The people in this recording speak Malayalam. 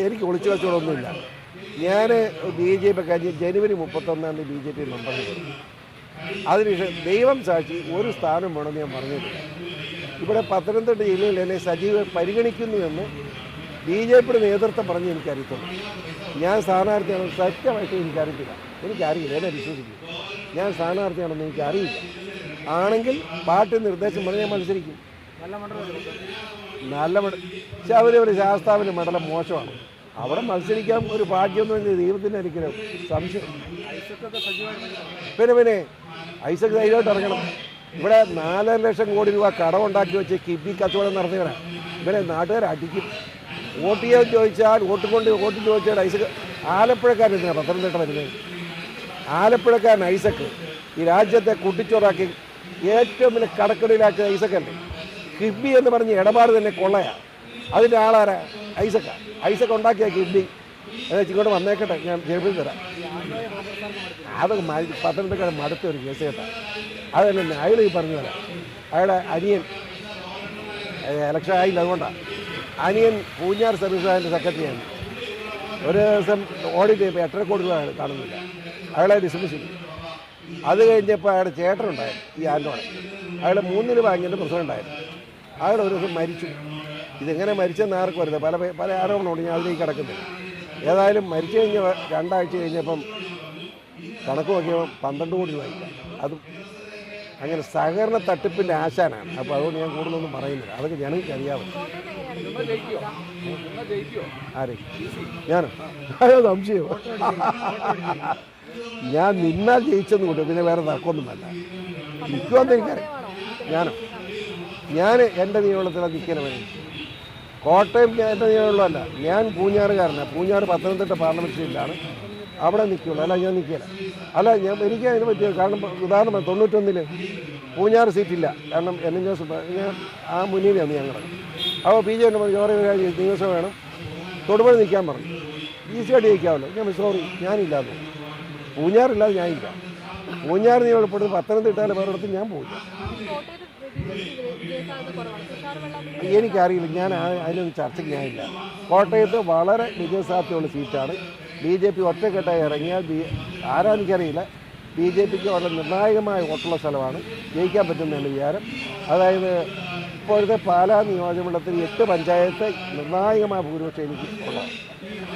എനിക്ക് ഒളിച്ചു കച്ചവടമൊന്നുമില്ല. ഞാൻ BJP കഴിഞ്ഞ് ജനുവരി 31 BJP മെമ്പറിന് കൊടുത്തു. അതിനുശേഷം ദൈവം സാക്ഷി ഒരു സ്ഥാനം വേണമെന്ന് ഞാൻ പറഞ്ഞിട്ടില്ല. ഇവിടെ പത്തനംതിട്ട ജില്ലയിൽ എന്നെ പരിഗണിക്കുന്നുവെന്ന് BJPയുടെ നേതൃത്വം പറഞ്ഞ് എനിക്കറിയത്തുള്ളൂ. ഞാൻ സ്ഥാനാർത്ഥിയാണെന്ന് സത്യമായിട്ട് എനിക്കറിയത്തില്ല. എനിക്കറിയില്ല, എന്നെ വിശ്വസിക്കും. ഞാൻ സ്ഥാനാർത്ഥിയാണെന്ന് എനിക്കറിയില്ല. ആണെങ്കിൽ പാർട്ടി നിർദ്ദേശം പറഞ്ഞ് ഞാൻ മത്സരിക്കും. പക്ഷെ ഒരു ശാസ്താവിൻ്റെ മണ്ഡലം മോശമാണ്. അവിടെ മത്സരിക്കാൻ ഒരു ഭാഗ്യമൊന്നും എൻ്റെ ദൈവത്തിൻ്റെ ഒരിക്കലും സംശയം. പിന്നെ ഐസക് ധൈര്യമായിട്ട് ഇറങ്ങണം. ഇവിടെ 4 ലക്ഷം കോടി രൂപ കടമുണ്ടാക്കി വെച്ച് കിഡ്നി കച്ചവടം നടത്തിയവരാണ്. ഇവരെ നാട്ടുകാർ അടിക്കും. വോട്ട് ചെയ്യാൻ ചോദിച്ചാൽ വോട്ട് ചോദിച്ചാൽ ഐസക് ആലപ്പുഴക്കാരൻ പത്തനംതിട്ട വരുന്നത്. ആലപ്പുഴക്കാരൻ ഐസക് ഈ രാജ്യത്തെ കുട്ടിച്ചോറാക്കി ഏറ്റവും വലിയ കടക്കടയിലാക്കിയ ഐസക്കല്ലേ. കിഡ്നി എന്ന് പറഞ്ഞ് ഇടപാട് തന്നെ കൊള്ളയാണ്. അതിൻ്റെ ആളാരാ? ഐസക് ഉണ്ടാക്കിയ കിഡ്നി ഇങ്ങോട്ട് വന്നേക്കട്ടെ, ഞാൻ ജയിപ്പിൽ തരാം. അതൊക്കെ പത്തനംതിട്ടക്കാരൻ മടുത്ത ഒരു കേസ് കേട്ടാ. അതന്നെ അയാൾ ഈ പറഞ്ഞു തരാം. അയാളുടെ അനിയൻ ഇലക്ഷൻ ആയില്ല, അതുകൊണ്ടാണ്. അനിയൻ പൂഞ്ഞാർ സർവീസ് ബാങ്കിൻ്റെ സെക്രട്ടറിയാണ്. ഒരു ദിവസം ഓഡിറ്റ് ചെയ്യുമ്പോൾ 8.5 കോടി രൂപ അയാൾ കാണുന്നില്ല. അയാളെ ഡിസ്മിസ് ചെയ്തു. അത് കഴിഞ്ഞപ്പോൾ അയാളുടെ ചേട്ടനുണ്ടായിരുന്നു, ഈ ആൻഡോണി. അയാൾ 3 ബാങ്കിൻ്റെ പ്രസിഡൻ്റായിരുന്നു. അയാൾ ഒരു ദിവസം മരിച്ചു. ഇതെങ്ങനെ മരിച്ചെന്ന് ആർക്കും അറിയാം. പല ആരോപണമുണ്ട്, ഞാൻ അതിലേക്ക് കിടക്കുന്നില്ല. ഏതായാലും മരിച്ചു കഴിഞ്ഞ 2 ആഴ്ച കഴിഞ്ഞപ്പം കണക്ക് നോക്കിയപ്പോൾ 12 കോടി രൂപ. അതും അങ്ങനെ സഹകരണ തട്ടിപ്പിൻ്റെ ആശാനാണ്. അപ്പോൾ അതുകൊണ്ട് ഞാൻ കൂടുതലൊന്നും പറയുന്നില്ല. അതൊക്കെ ജനങ്ങൾക്ക് അറിയാവുന്നു. ആരെ? ഞാനോ? അയ്യോ, സംശയമോ? ഞാൻ നിന്നാൽ ജയിച്ചെന്ന് കൂട്ടും. പിന്നെ വേറെ തർക്കമൊന്നുമല്ല. നിൽക്കുമെന്ന് എനിക്കറിയാം. ഞാൻ എൻ്റെ നിയമത്തിലാണ് നിൽക്കണവൻ. കോട്ടയം എൻ്റെ നിയമമുള്ളതല്ല. ഞാൻ പൂഞ്ഞാറുകാരനാണ്. പൂഞ്ഞാറ് പത്തനംതിട്ട പാർലമെൻറ്റ് സീറ്റിലാണ്. അവിടെ നിൽക്കുകയുള്ളൂ. അല്ല, ഞാൻ നിൽക്കില്ല. എനിക്ക് അതിന് പറ്റിയ കാരണം ഉദാഹരണം 91 പൂഞ്ഞാറ് സീറ്റില്ല. കാരണം NN ഞാൻ ആ മുന്നിലാണ് ഞങ്ങൾ. അപ്പോൾ BJP ചോറ് നിയമസഭ വേണം, തൊടുപുഴ നിൽക്കാൻ പറഞ്ഞു. ഈസിയായിട്ട് ജയിക്കാമല്ലോ. ഞാൻ സോറി, ഞാനില്ലാതെ പൂഞ്ഞാറില്ലാതെ ഞാനില്ല. പൂഞ്ഞാറ് നിയമപ്പെടുന്നത് പത്തനംതിട്ടയിലെ വേറെടുത്ത് ഞാൻ പോയില്ല. എനിക്കറിയില്ല, ഞാൻ അതിനൊന്നും ചർച്ചയ്ക്ക് ഞാനില്ല. കോട്ടയത്ത് വളരെ വിജയസാധ്യതയുള്ള സീറ്റാണ്. BJP ഒറ്റക്കെട്ടായി ഇറങ്ങിയാൽ ആരാണെനിക്കറിയില്ല. BJPക്ക് വളരെ നിർണായകമായ വോട്ടുള്ള സ്ഥലമാണ്. ജയിക്കാൻ പറ്റുന്നതിൻ്റെ വിചാരം. അതായത് ഇപ്പോഴത്തെ പാലാ നിയോജകമണ്ഡലത്തിൽ 8 പഞ്ചായത്ത് നിർണായകമായ ഭൂരിപക്ഷം എനിക്ക് ഉള്ളത്.